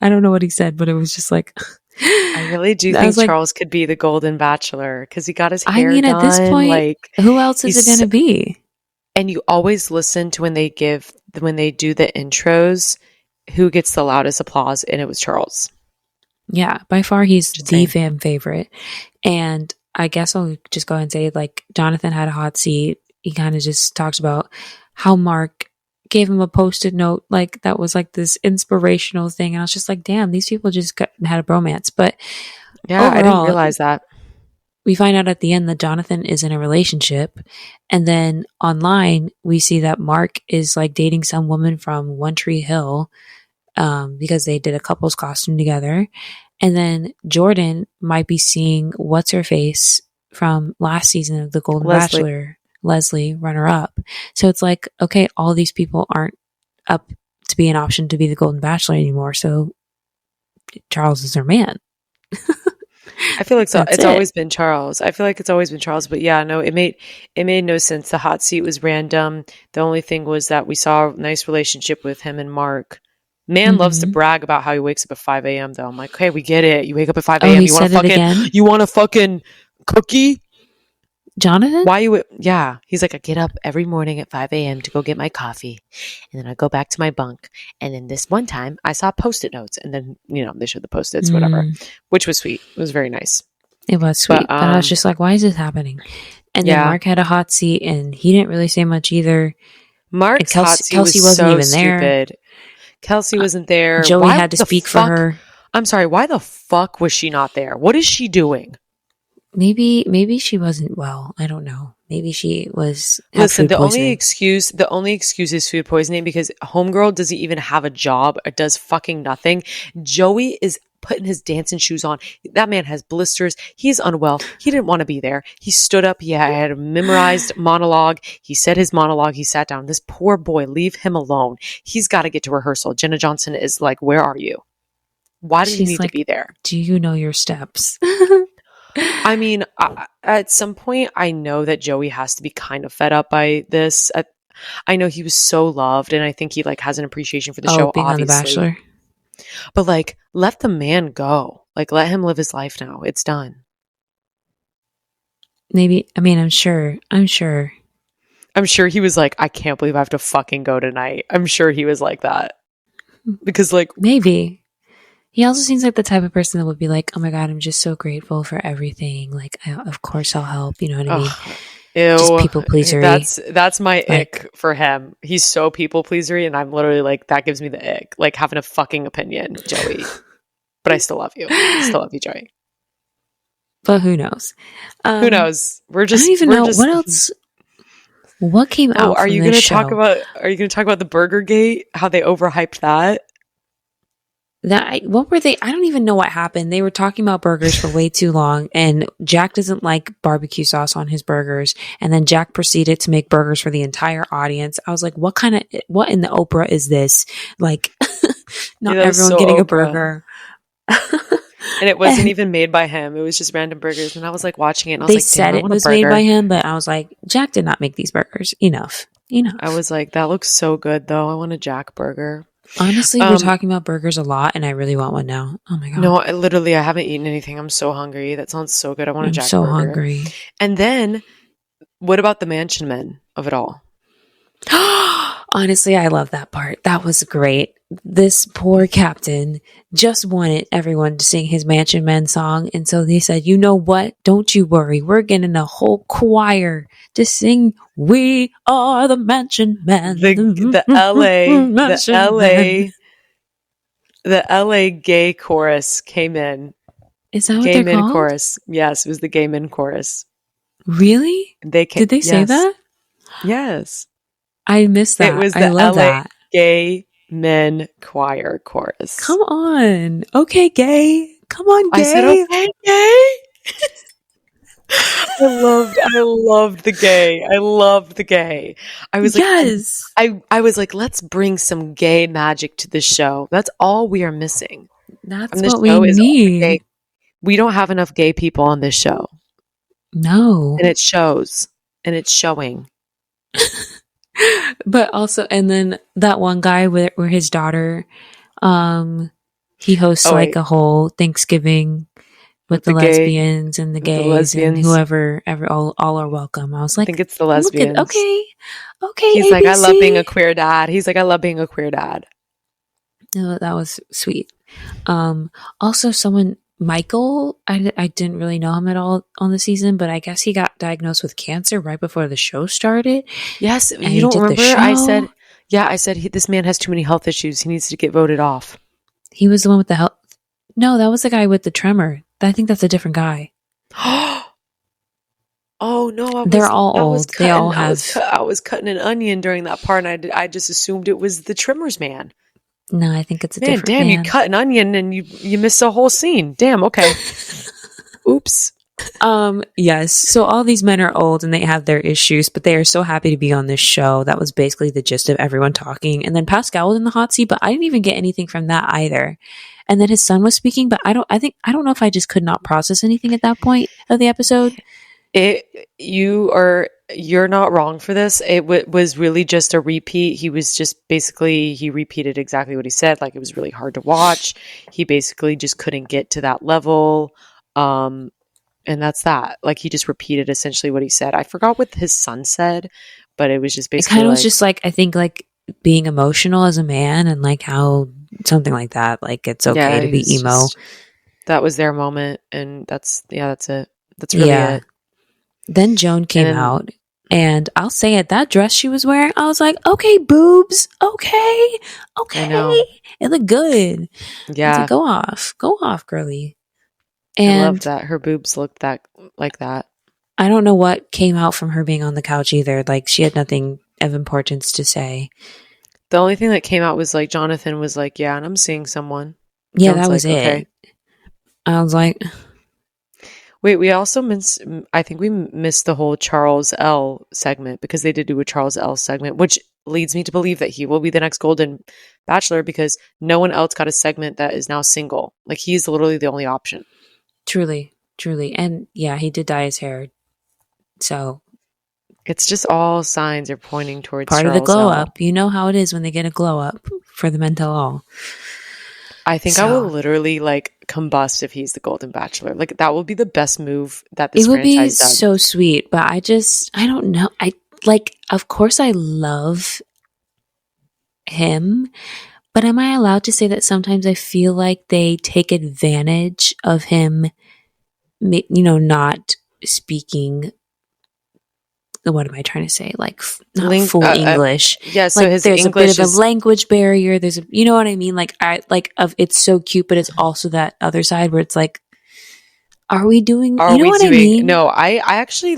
I don't know what he said, but it was just like. I really do think Charles could be the Golden Bachelor because he got his hair done. At this point, like, who else is it going to be? And you always listen to when they do the intros, who gets the loudest applause, and it was Charles. Yeah, by far he's the fan favorite. And I guess I'll just go ahead and say, like, Jonathan had a hot seat. He kind of just talks about how Mark gave him a Post-it note, like that was like this inspirational thing. And I was just like, damn, these people just had a bromance. But yeah, overall, I didn't realize that. We find out at the end that Jonathan is in a relationship. And then online, we see that Mark is like dating some woman from One Tree Hill because they did a couple's costume together. And then Jordan might be seeing what's-her-face from last season of the Golden Bachelor, Leslie, runner-up. So it's like, okay, all these people aren't up to be an option to be the Golden Bachelor anymore. So Charles is their man. I feel like it's always been Charles. I feel like it's always been Charles. But yeah, no, it made no sense. The hot seat was random. The only thing was that we saw a nice relationship with him and Mark. Man loves to brag about how he wakes up at 5 a.m. though. I'm like, okay, we get it. You wake up at 5 a.m. You want a fucking cookie? Jonathan? Yeah. He's like, I get up every morning at 5 a.m. to go get my coffee. And then I go back to my bunk. And then this one time I saw Post-it notes. And then, you know, they showed the Post-its, whatever, which was sweet. It was very nice. It was sweet. But I was just like, why is this happening? And then Mark had a hot seat and he didn't really say much either. Mark's hot seat Kelsey wasn't so even stupid. There. Kelsey wasn't there. Joey had to speak for her. I'm sorry. Why the fuck was she not there? What is she doing? Maybe she wasn't well. I don't know. Maybe she had Listen, food poisoning. the only excuse is food poisoning because homegirl doesn't even have a job or does fucking nothing. Joey is putting his dancing shoes on. That man has blisters. He's unwell. He didn't want to be there. He stood up. He had a memorized monologue. He said his monologue. He sat down. This poor boy, leave him alone. He's got to get to rehearsal. Jenna Johnson is like, where are you? Why do you need to be there? Do you know your steps? I mean, at some point, I know that Joey has to be kind of fed up by this. I know he was so loved, and I think he like has an appreciation for the show, being obviously. on The Bachelor. But like, let the man go. Like, let him live his life now. It's done. Maybe. I mean, I'm sure he was like, I can't believe I have to fucking go tonight. I'm sure he was like that because, like, maybe. He also seems like the type of person that would be like, oh my God, I'm just so grateful for everything. Like, of course I'll help. You know what I mean? Ew, just people pleasery. That's my ick for him. He's so people pleasery, and I'm literally like, that gives me the ick. Like having a fucking opinion, Joey. But I still love you. Joey. But who knows? Who knows? I don't even know what else. What came out? Are you going to talk about? Are you going to talk about the Burger Gate? How they overhyped that? What were they? I don't even know what happened. They were talking about burgers for way too long, and Jack doesn't like barbecue sauce on his burgers. And then Jack proceeded to make burgers for the entire audience. I was like, what in the Oprah is this? Like, not everyone getting Oprah. A burger. And it wasn't even made by him. It was just random burgers. And I was like watching it, and I was they like, said it was made by him, but I was like, Jack did not make these burgers. Enough. I was like, that looks so good, though. I want a Jack burger. Honestly, we're talking about burgers a lot, and I really want one now. Oh my God. No, I haven't eaten anything. I'm so hungry. That sounds so good. I want a Jack burger. I'm so hungry. And then, what about the mansion men of it all? Honestly, I love that part. That was great. This poor captain just wanted everyone to sing his Mansion Men song. And so they said, you know what? Don't you worry. We're getting a whole choir to sing We Are the Mansion Men. The LA gay chorus came in. Is that what they're called? Gay men chorus. Yes, it was the gay men chorus. Really? Did they say that? Yes. I missed that. It was the LA gay men choir chorus. Come on. Okay, gay. Come on, gay. I said, okay, gay. I loved the gay. I loved the gay. I was like, yes. I was like, let's bring some gay magic to the show. That's all we are missing. That's what we need. We don't have enough gay people on this show. No. And it shows. And it's showing. But also, and then that one guy where his daughter, he hosts a whole Thanksgiving with the lesbians and the gays and whoever, all are welcome. I was like, I think it's the lesbians. Okay. He's ABC. like, I love being a queer dad. No, that was sweet. Also Michael, I didn't really know him at all on the season, but I guess he got diagnosed with cancer right before the show started. Yes, you don't remember? I said, this man has too many health issues. He needs to get voted off. He was the one with the health. No, that was the guy with the tremor. I think that's a different guy. Oh no, they're all old. They all have. I was cutting an onion during that part, and I just assumed it was the Trimmers man. No, I think it's a different man. You cut an onion and you missed a whole scene. Damn, okay. Oops. Yes. So all these men are old and they have their issues, but they are so happy to be on this show. That was basically the gist of everyone talking. And then Pascal was in the hot seat, but I didn't even get anything from that either. And then his son was speaking, but I don't know if I just could not process anything at that point of the episode. You're not wrong for this. It was really just a repeat. He was just he repeated exactly what he said. Like, it was really hard to watch. He basically just couldn't get to that level. And that's that. Like, he just repeated essentially what he said. I forgot what his son said, but it was just basically. It kind of was just like, I think, like being emotional as a man and like how something like that. Like, it's okay to be emo. That was their moment. And that's it. That's really it. Then Joan came out, and I'll say it, that dress she was wearing, I was like, okay, boobs, okay. It looked good. Yeah. Like, go off, girly. And I love that her boobs looked like that. I don't know what came out from her being on the couch either. Like, she had nothing of importance to say. The only thing that came out was like Jonathan was like, yeah, and I'm seeing someone. Yeah, Joan's that was like, it. okay. I was like, wait, we also missed, I think we missed the whole Charles L segment, because they did do a Charles L segment, which leads me to believe that he will be the next Golden Bachelor, because no one else got a segment that is now single. Like, he's literally the only option. Truly. And yeah, he did dye his hair. So it's just all signs are pointing towards part Charles of the glow L. up. You know how it is when they get a glow up for the men tell all. I think I will literally like combust if he's the Golden Bachelor. Like, that will be the best move that this franchise does. It would be so sweet, but I don't know. Of course I love him, but am I allowed to say that sometimes I feel like they take advantage of him, not speaking, what am I trying to say? Like, not full English. Yeah, so like, his there's English a bit of a language barrier. There's a, you know what I mean? Like, it's so cute, but it's also that other side where it's like, are we doing, I mean? No, I actually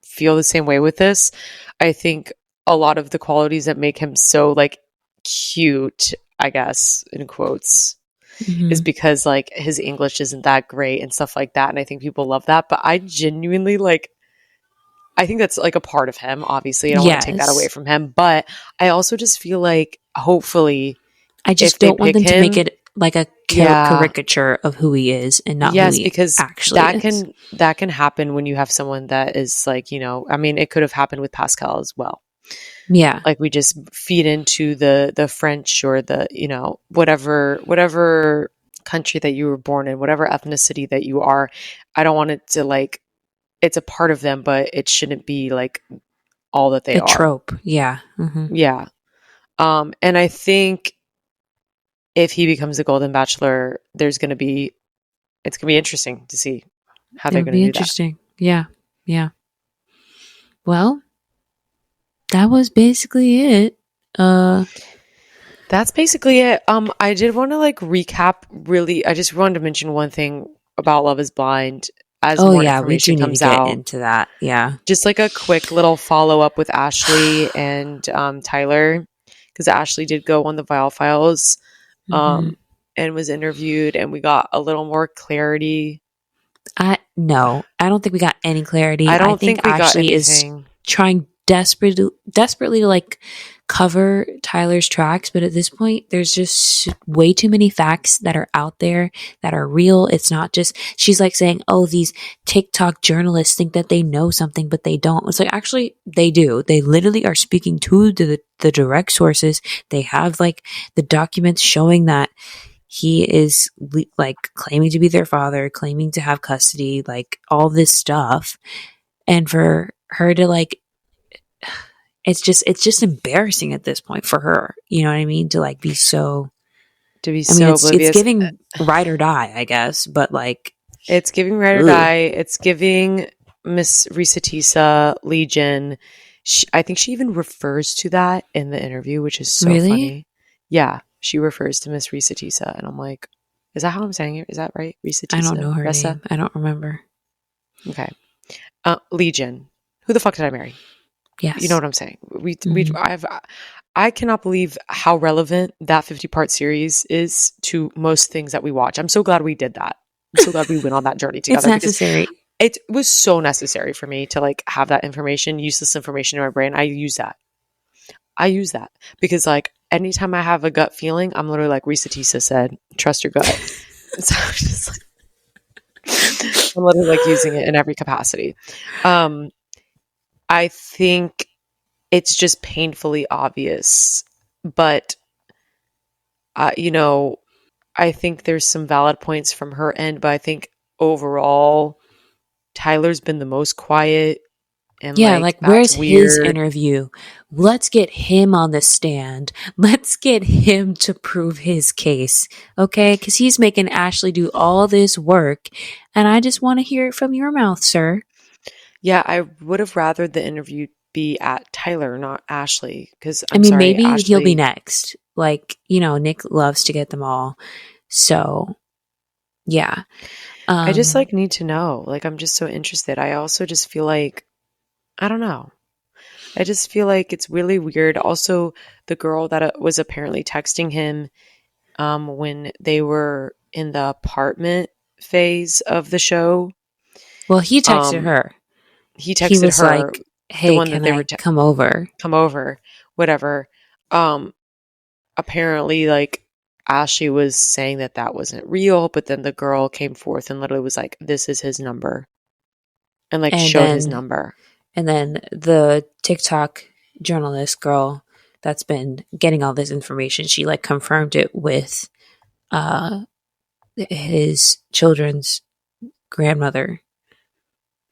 feel the same way with this. I think a lot of the qualities that make him so like cute, I guess, in quotes, is because like his English isn't that great and stuff like that. And I think people love that. But I genuinely I think that's like a part of him. Obviously, I don't want to take that away from him. But I also just feel like, hopefully, I just don't want them to make it like a caricature of who he is and not who he because actually is. That can happen when you have someone that is like, I mean, it could have happened with Pascal as well. Yeah. Like, we just feed into the French or the, whatever country that you were born in, whatever ethnicity that you are. I don't want it to like, it's a part of them, but it shouldn't be like all that they are. A trope. Yeah. Mm-hmm. Yeah. And I think if he becomes the Golden Bachelor, it's going to be interesting to see how they're going to do interesting. That. Yeah. Yeah. Well, that was basically it. That's basically it. I did want to like recap really. I just wanted to mention one thing about Love is Blind as more information comes out. We do need to get into that. Yeah. Just like a quick little follow up with Ashley and Tyler, because Ashley did go on the Viall Files and was interviewed, and we got a little more clarity. No, I don't think we got any clarity. I don't think Ashley is trying desperately to like cover Tyler's tracks, but at this point there's just way too many facts that are out there that are real. It's not just, she's like saying, oh, these TikTok journalists think that they know something, but they don't. It's like, actually they do. They literally are speaking to the direct sources. They have like the documents showing that he is like claiming to be their father, claiming to have custody, like all this stuff. And for her to like, it's just embarrassing at this point for her. You know what I mean? To like be so, oblivious. It's giving ride or die, I guess, but like, it's giving ride or die. It's giving Miss Risatisa Legion. I think she even refers to that in the interview, which is so funny. Yeah. She refers to Miss Risatisa, and I'm like, is that how I'm saying it? Is that right? Risatisa? I don't know her name. I don't remember. Okay. Legion. Who the fuck did I marry? Yes. You know what I'm saying? I cannot believe how relevant that 50-part series is to most things that we watch. I'm so glad we did that. I'm so glad we went on that journey together. It's necessary. It was so necessary for me to like have that information, useless information in my brain. I use that because like anytime I have a gut feeling, I'm literally like, Risatisa said, trust your gut. So I'm just like, I'm literally like using it in every capacity. I think it's just painfully obvious, but I think there's some valid points from her end, but I think overall Tyler's been the most quiet. And where's his interview? Let's get him on the stand. Let's get him to prove his case. Okay? Because he's making Ashley do all this work. And I just want to hear it from your mouth, sir. Yeah, I would have rather the interview be at Tyler, not Ashley. Because maybe Ashley, he'll be next. Like, Nick loves to get them all. So, yeah. I just like need to know. Like, I'm just so interested. I also just feel like, I don't know. I just feel like it's really weird. Also, the girl that was apparently texting him when they were in the apartment phase of the show. Well, he texted her. He texted her, like, hey, the one can that they I were come over? Come over, whatever. Apparently, like, Ashley was saying that wasn't real, but then the girl came forth and literally was like, this is his number. And like showed his number. And then the TikTok journalist girl that's been getting all this information, she like confirmed it with his children's grandmother.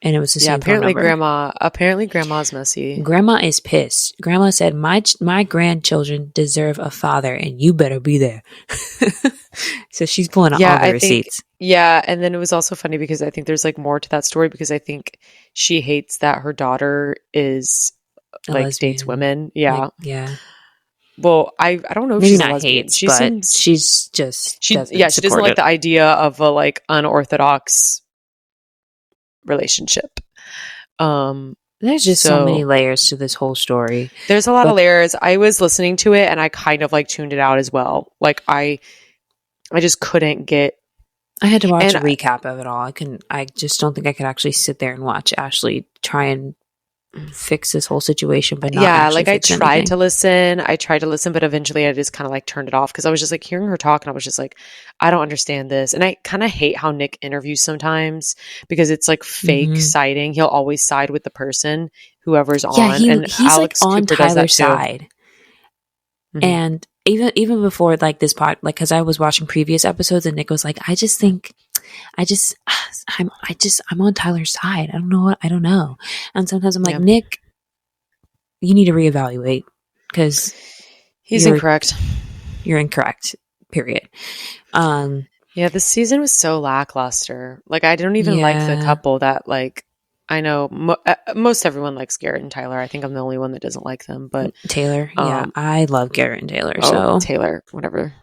And it was the same phone number. Apparently grandma's messy. Grandma is pissed. Grandma said, my grandchildren deserve a father and you better be there. So she's pulling out all the receipts. Yeah. And then it was also funny because I think there's like more to that story because I think she hates that her daughter is like dates women. Yeah. Like, yeah. Well, I don't know if maybe she's not a lesbian. Hates, but she's just she doesn't like the idea of a like unorthodox relationship. There's just so many layers to this whole story. There's a lot of layers. I was listening to it and I kind of like tuned it out as well. Like I just couldn't get. I had to watch a recap of it all. I just don't think I could actually sit there and watch Ashley try and fix this whole situation, but not actually I tried to listen, but eventually I just kind of like turned it off because I was just like hearing her talk and I was just like, I don't understand this. And I kind of hate how Nick interviews sometimes because it's like fake siding. He'll always side with the person, whoever's on. And he's Alex like on Cooper Tyler's side. And even before like this part, like, cause I was watching previous episodes and Nick was like, I'm on Tyler's side. I don't know. And sometimes I'm like, Nick, you need to reevaluate because he's incorrect. You're incorrect, period. This season was so lackluster. Like, I don't even like the couple that like, I know most everyone likes Garrett and Tyler. I think I'm the only one that doesn't like them, but Taylor. I love Garrett and Taylor. Taylor, whatever.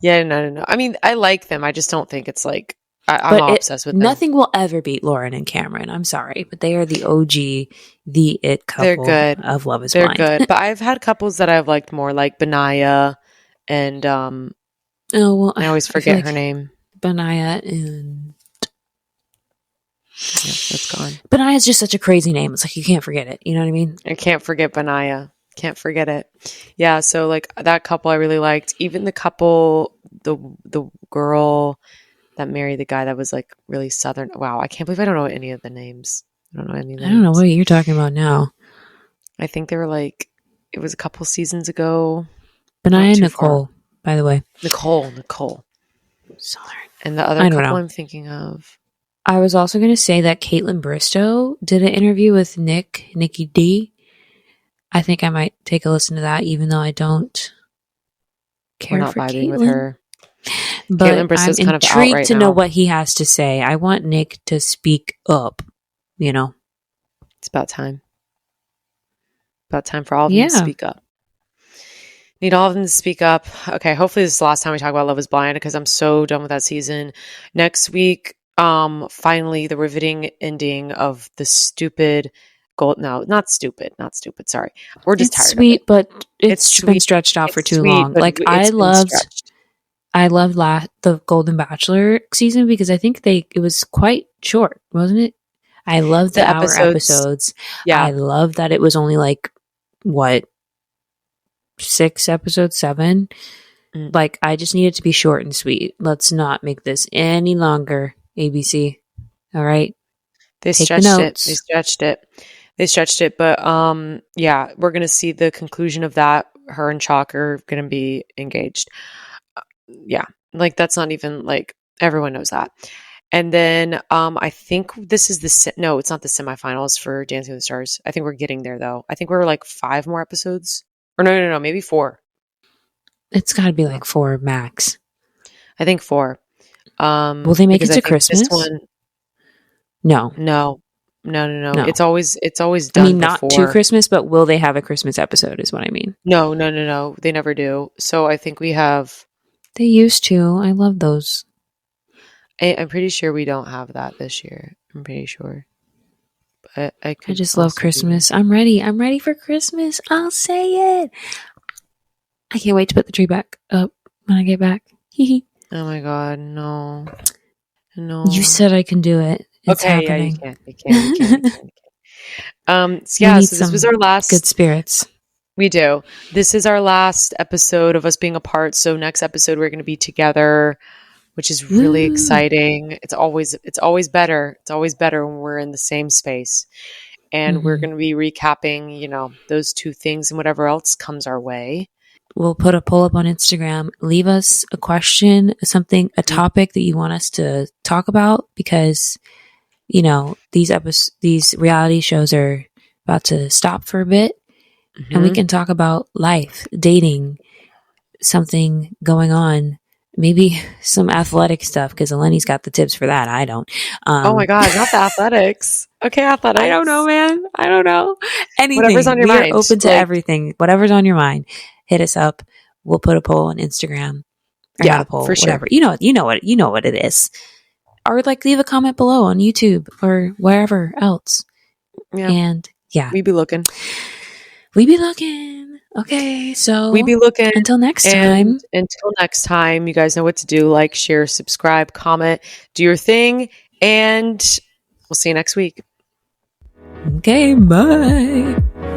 Yeah, no. I mean, I like them. I just don't think it's like, I'm obsessed with them. Nothing will ever beat Lauren and Cameron. I'm sorry, but they are the OG, the it couple. They're good. Of Love Is Blind. They're good. But I've had couples that I've liked more, like Benaya and I always forget her name. Benaya and it's gone. Benaya's just such a crazy name. It's like you can't forget it. You know what I mean? I can't forget Benaya. Can't forget it. Yeah. So like that couple I really liked. Even the couple, the girl that married the guy that was like really Southern. Wow. I can't believe I don't know any of the names. I don't know any of the names. I don't know what you're talking about now. I think they were like, it was a couple seasons ago. Benaya and Nicole, by the way. Nicole. Southern. And the other couple I'm thinking of. I was also going to say that Caitlin Bristow did an interview with Nikki D. I think I might take a listen to that, even though I don't care for Caitlin. With her. But I'm intrigued to know what he has to say. I want Nick to speak up, you know. It's about time. About time for all of them to speak up. Need all of them to speak up. Okay, hopefully this is the last time we talk about Love Is Blind because I'm so done with that season. Next week, finally the riveting ending of the stupid not stupid, sorry. We're just tired sweet, of it. But it's been stretched out for too long. Like I loved the Golden Bachelor season because I think it was quite short, wasn't it? I loved the hour episodes. Yeah. I loved that it was only like 6 episodes, 7. Like I just need it to be short and sweet. Let's not make this any longer. ABC. All right. They stretched it. But we're gonna see the conclusion of that. Her and Chalk are gonna be engaged. Like that's not even like everyone knows that. And then I think this is it's not the semifinals for Dancing with the Stars. I think we're getting there though. I think we're like 5 more episodes. Or no, maybe 4. It's got to be like 4 max. I think 4. Will they make it to Christmas? This one, No. It's always done. I mean, not to Christmas, but will they have a Christmas episode? Is what I mean. No. They never do. So I think we have. They used to. I love those. I'm pretty sure we don't have that this year. I'm pretty sure. But I just love Christmas. I'm ready. I'm ready for Christmas. I'll say it. I can't wait to put the tree back up when I get back. Oh my God, no. You said I can do it. It's happening. Yeah, you can. So this was our last good spirits. We do. This is our last episode of us being apart. So next episode we're going to be together, which is really exciting. It's always better. It's always better when we're in the same space. And we're going to be recapping, those two things and whatever else comes our way. We'll put a poll up on Instagram. Leave us a question, a topic that you want us to talk about, because, these reality shows are about to stop for a bit, and we can talk about life, dating, something going on, maybe some athletic stuff, because Eleni's got the tips for that. I don't. Oh my God, not the athletics. Okay, athletics. I don't know, man. I don't know. Anything. Whatever's on your mind. We're open to everything. Whatever's on your mind. Hit us up. We'll put a poll on Instagram. Or not a poll, for whatever. Sure. You know what it is. Or leave a comment below on YouTube or wherever else. Yeah. And we be looking. Okay, so we be looking. Until next time. Until next time, you guys know what to do. Like, share, subscribe, comment, do your thing, and we'll see you next week. Okay, bye.